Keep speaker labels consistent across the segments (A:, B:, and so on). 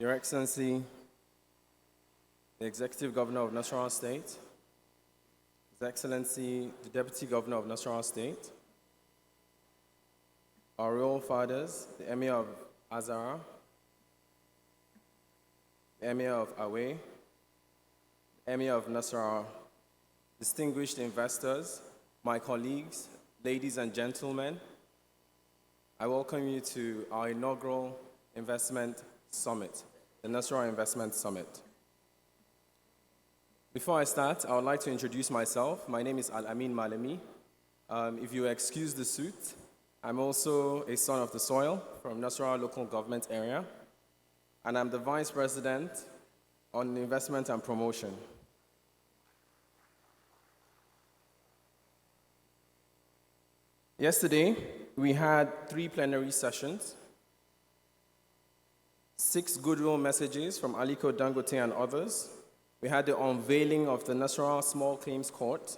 A: Your Excellency, the Executive Governor of Nasarawa State, His Excellency, the Deputy Governor of Nasarawa State, our royal fathers, the Emir of Azara, the Emir of Awe, the Emir of Nasarawa, distinguished investors, my colleagues, ladies and gentlemen, I welcome you to our inaugural investment summit, the Nasarawa Investment Summit. Before I start, I would like to introduce myself. My name is Al-amin Malami. If you excuse the suit, I'm also a son of the soil from Nasarawa local government area, and I'm the Vice President on Investment and Promotion. Yesterday, we had 3 plenary sessions, 6 goodwill messages from Aliko Dangote and others. We had the unveiling of the Nasarawa Small Claims Court.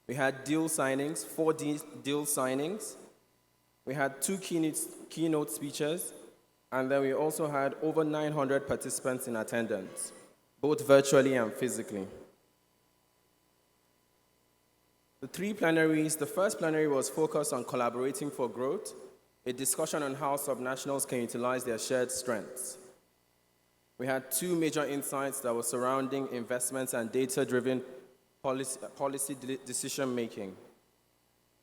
A: We had deal signings, 4 deal signings. We had 2 keynote speeches, and then we also had over 900 participants in attendance, both virtually and physically. The 3 plenaries, the first plenary was focused on collaborating for growth, a discussion on how subnationals can utilize their shared strengths. We had 2 major insights that were surrounding investments and data-driven policy decision-making.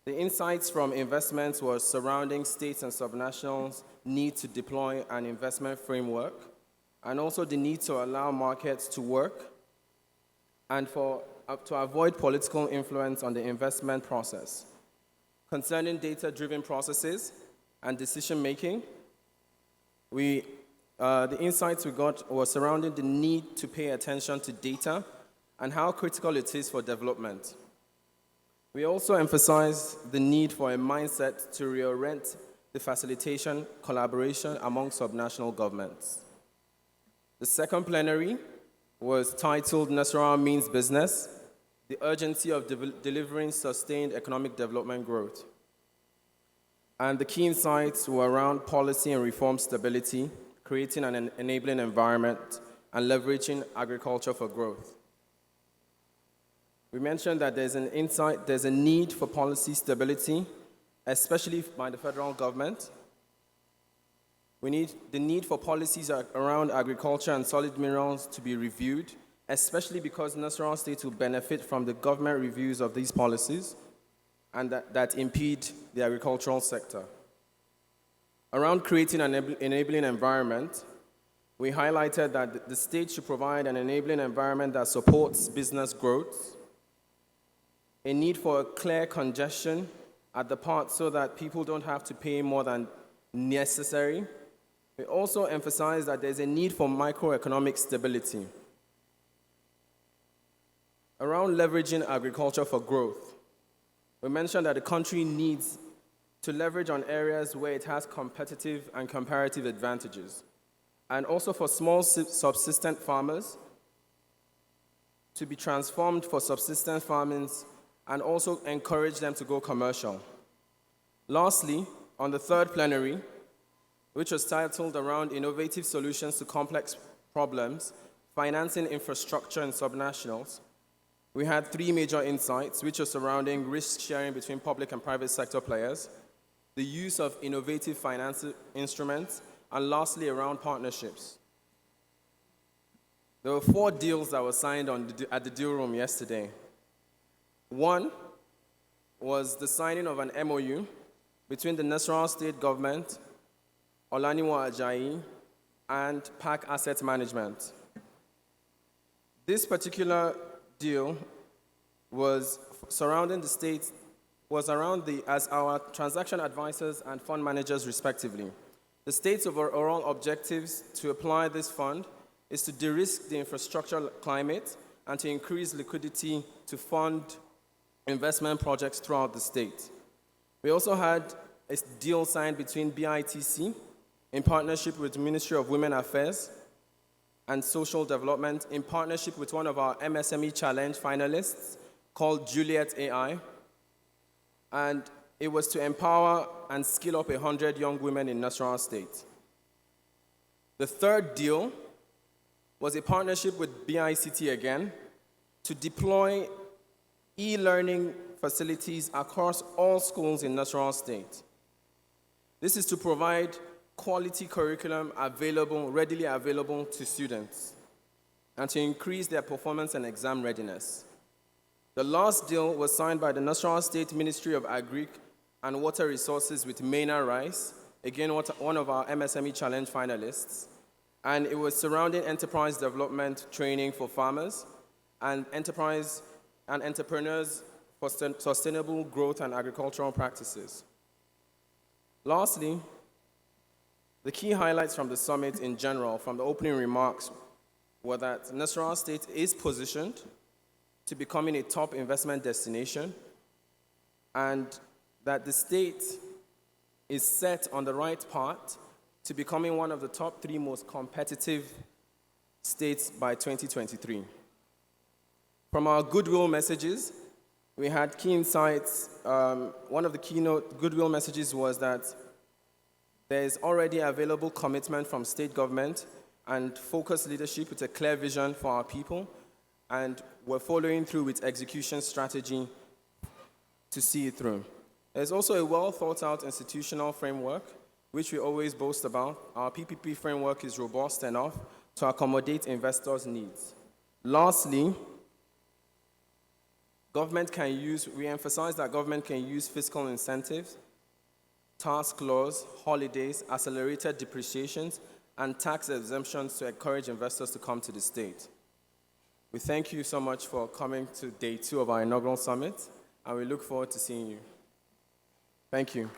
A: The insights from investments were surrounding states and subnationals' need to deploy an investment framework, and also the need to allow markets to work, and to avoid political influence on the investment process. Concerning data-driven processes and decision-making, the insights we got were surrounding the need to pay attention to data and how critical it is for development. We also emphasized the need for a mindset to reorient the facilitation collaboration among subnational governments. The second plenary was titled Nasarawa Means Business, the urgency of delivering sustained economic development growth. And the key insights were around policy and reform stability, creating an enabling environment, and leveraging agriculture for growth. We mentioned that there's a need for policy stability, especially by the federal government. The need for policies around agriculture and solid minerals to be reviewed, especially because Nasarawa State will benefit from the government reviews of these policies and that impede the agricultural sector. Around creating an enabling environment, we highlighted that the state should provide an enabling environment that supports business growth, a need for a clear congestion at the port so that people don't have to pay more than necessary. We also emphasized that there's a need for microeconomic stability. Around leveraging agriculture for growth, we mentioned that the country needs to leverage on areas where it has competitive and comparative advantages, and also for small subsistent farmers to be transformed for subsistence farming and also encourage them to go commercial. Lastly, on the third plenary, which was titled around innovative solutions to complex problems, financing infrastructure and subnationals, we had 3 major insights, which are surrounding risk sharing between public and private sector players, the use of innovative financial instruments, and lastly, around partnerships. There were 4 deals that were signed at the deal room yesterday. One was the signing of an MOU between the Nasarawa State Government, Olaniwa Ajayi, and PAC Asset Management. This particular deal was surrounding the state, as our transaction advisors and fund managers respectively. The state's overall objectives to apply this fund is to de-risk the infrastructure climate and to increase liquidity to fund investment projects throughout the state. We also had a deal signed between BITC in partnership with the Ministry of Women Affairs and Social Development in partnership with one of our MSME Challenge finalists called Juliet AI. And it was to empower and skill up 100 young women in Nasarawa State. The third deal was a partnership with BICT again to deploy e-learning facilities across all schools in Nasarawa State. This is to provide quality curriculum readily available to students, and to increase their performance and exam readiness. The last deal was signed by the Nasarawa State Ministry of Agric and Water Resources with Maina Rice, again one of our MSME Challenge finalists, and it was surrounding enterprise development training for farmers and enterprise and entrepreneurs for sustainable growth and agricultural practices. Lastly, the key highlights from the summit in general, from the opening remarks, were that Nasarawa State is positioned to becoming a top investment destination, and that the state is set on the right path to becoming one of the top 3 most competitive states by 2023. From our goodwill messages, we had key insights. One of the keynote goodwill messages was that there is already available commitment from state government and focused leadership with a clear vision for our people, and we're following through with execution strategy to see it through. There's also a well-thought-out institutional framework, which we always boast about. Our PPP framework is robust enough to accommodate investors' needs. Lastly, we emphasize that government can use fiscal incentives, task laws, holidays, accelerated depreciations, and tax exemptions to encourage investors to come to the state. We thank you so much for coming to day 2 of our inaugural summit, and we look forward to seeing you. Thank you.